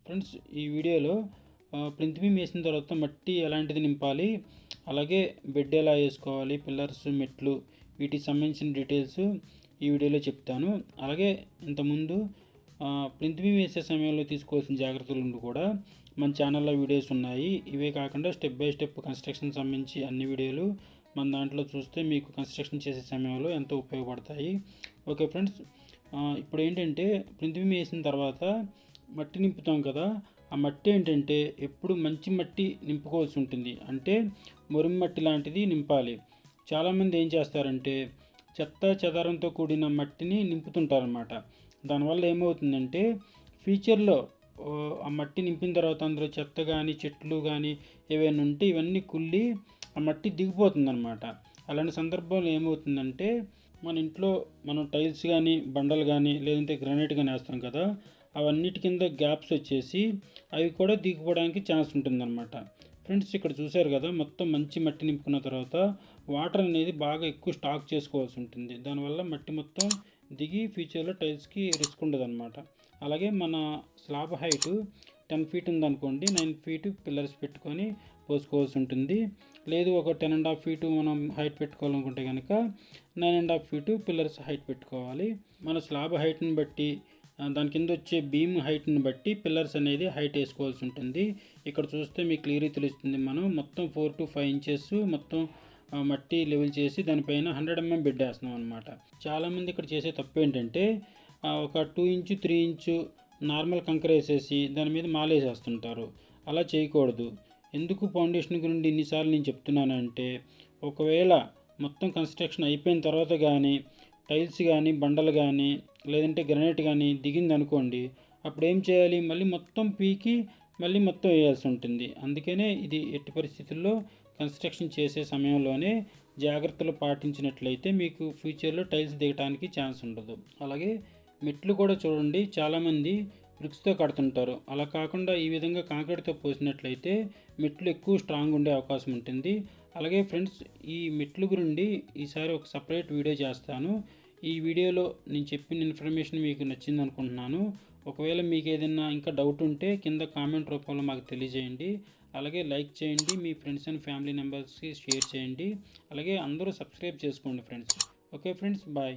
Friends ఈ వీడియోలో plinth beam వేసిన తర్వాత మట్టి ఎలాంటిది నింపాలి, అలాగే బెడ్ ఎలా వేసుకోవాలి, పిల్లర్స్, మెట్లు, వీటికి సంబంధించిన డీటెయిల్స్ ఈ వీడియోలో చెప్తాను. అలాగే ఇంతకుముందు ప్లింత్ బీమ్ వేసే సమయంలో తీసుకోవాల్సిన జాగ్రత్తలు కూడా మన ఛానల్లో వీడియోస్ ఉన్నాయి. ఇవే కాకుండా స్టెప్ బై స్టెప్ కన్స్ట్రక్షన్ సంబంధించి అన్ని వీడియోలు మన దాంట్లో చూస్తే మీకు కన్స్ట్రక్షన్ చేసే సమయంలో ఎంతో ఉపయోగపడతాయి. ఓకే ఫ్రెండ్స్, ఇప్పుడు ఏంటంటే ప్లింత్ బీమ్ వేసిన తర్వాత మట్టి నింపుతాం కదా, ఆ మట్టి ఏంటంటే ఎప్పుడు మంచి మట్టి నింపుకోవాల్సి ఉంటుంది. అంటే మురుము మట్టి లాంటిది నింపాలి. చాలామంది ఏం చేస్తారంటే చెత్త చెదారంతో కూడిన మట్టిని నింపుతుంటారనమాట. దానివల్ల ఏమవుతుందంటే ఫ్యూచర్లో ఆ మట్టి నింపిన తర్వాత అందులో చెత్త కానీ చెట్లు కానీ ఏవైనా ఉంటే ఇవన్నీ కుళ్ళి ఆ మట్టి దిగిపోతుందన్నమాట. అలాంటి సందర్భంలో ఏమవుతుందంటే మన ఇంట్లో మనం టైల్స్ కానీ బండలు కానీ లేదంటే గ్రానైట్ కానీ వేస్తాం కదా, అవన్నిటి కింద గ్యాప్స్ వచ్చేసి అవి కూడా దిగిపోవడానికి ఛాన్స్ ఉంటుందన్నమాట. ఫ్రెండ్స్ ఇక్కడ చూశారు కదా, మొత్తం మంచి మట్టి నింపుకున్న తర్వాత వాటర్ అనేది బాగా ఎక్కువ స్టాక్ చేసుకోవాల్సి ఉంటుంది. దానివల్ల మట్టి మొత్తం దిగి ఫ్యూచర్లో టైల్స్కి రిస్క్ ఉండదు అనమాట. అలాగే మన స్లాబ్ హైట్ 10 ఫీట్ ఉందనుకోండి, 9 ఫీట్ పిల్లర్స్ పెట్టుకొని పోసుకోవాల్సి ఉంటుంది. లేదు ఒక 10.5 ఫీటు మనం హైట్ పెట్టుకోవాలనుకుంటే కనుక 9.5 ఫీటు పిల్లర్స్ హైట్ పెట్టుకోవాలి. మన స్లాబ్ హైట్ని బట్టి దాని కింద వచ్చే బీమ్ హైట్ని బట్టి పిల్లర్స్ అనేది హైట్ వేసుకోవాల్సి ఉంటుంది. ఇక్కడ చూస్తే మీకు క్లియర్గా తెలుస్తుంది. మనం మొత్తం 4 to 5 ఇంచెస్ మొత్తం మట్టి లెవెల్ చేసి దానిపైన 100 mm బెడ్ వేస్తున్నాం అనమాట. చాలామంది ఇక్కడ చేసే తప్పు ఏంటంటే ఒక 2 ఇంచు 3 ఇంచు నార్మల్ కంకర వేసేసి దాని మీద మాలేసేస్తుంటారు. అలా చేయకూడదు. ఎందుకు ఫౌండేషన్ గురించి ఇన్నిసార్లు నేను చెప్తున్నానంటే, ఒకవేళ మొత్తం కన్స్ట్రక్షన్ అయిపోయిన తర్వాత కానీ టైల్స్ కానీ బండలు కానీ లేదంటే గ్రానైట్ కానీ దిగింది అనుకోండి, అప్పుడు ఏం చేయాలి, మళ్ళీ మొత్తం పీకి మళ్ళీ మొత్తం వేయాల్సి ఉంటుంది. అందుకనే ఇది ఎట్టి పరిస్థితుల్లో కన్స్ట్రక్షన్ చేసే సమయంలోనే జాగ్రత్తలు పాటించినట్లయితే మీకు ఫ్యూచర్లో టైల్స్ దిగడానికి ఛాన్స్ ఉండదు. అలాగే మెట్లు కూడా చూడండి, చాలామంది బ్రిక్స్తో కడుతుంటారు. అలా కాకుండా ఈ విధంగా కాంక్రీట్తో పోసినట్లయితే మెట్లు ఎక్కువ స్ట్రాంగ్ ఉండే అవకాశం ఉంటుంది. అలాగే ఫ్రెండ్స్, ఈ మెట్లు గురించి ఈసారి ఒక సపరేట్ వీడియో చేస్తాను. ఈ వీడియోలో నేను చెప్పిన ఇన్ఫర్మేషన్ మీకు నచ్చింది అనుకుంటున్నాను. ఒకవేళ మీకు ఏదైనా ఇంకా డౌట్ ఉంటే కింద కామెంట్ రూపంలో మాకు తెలియజేయండి. అలాగే లైక్ చేయండి, మీ ఫ్రెండ్స్ అండ్ ఫ్యామిలీ మెంబర్స్కి షేర్ చేయండి. అలాగే అందరూ సబ్స్క్రైబ్ చేసుకోండి ఫ్రెండ్స్. Okay friends, bye.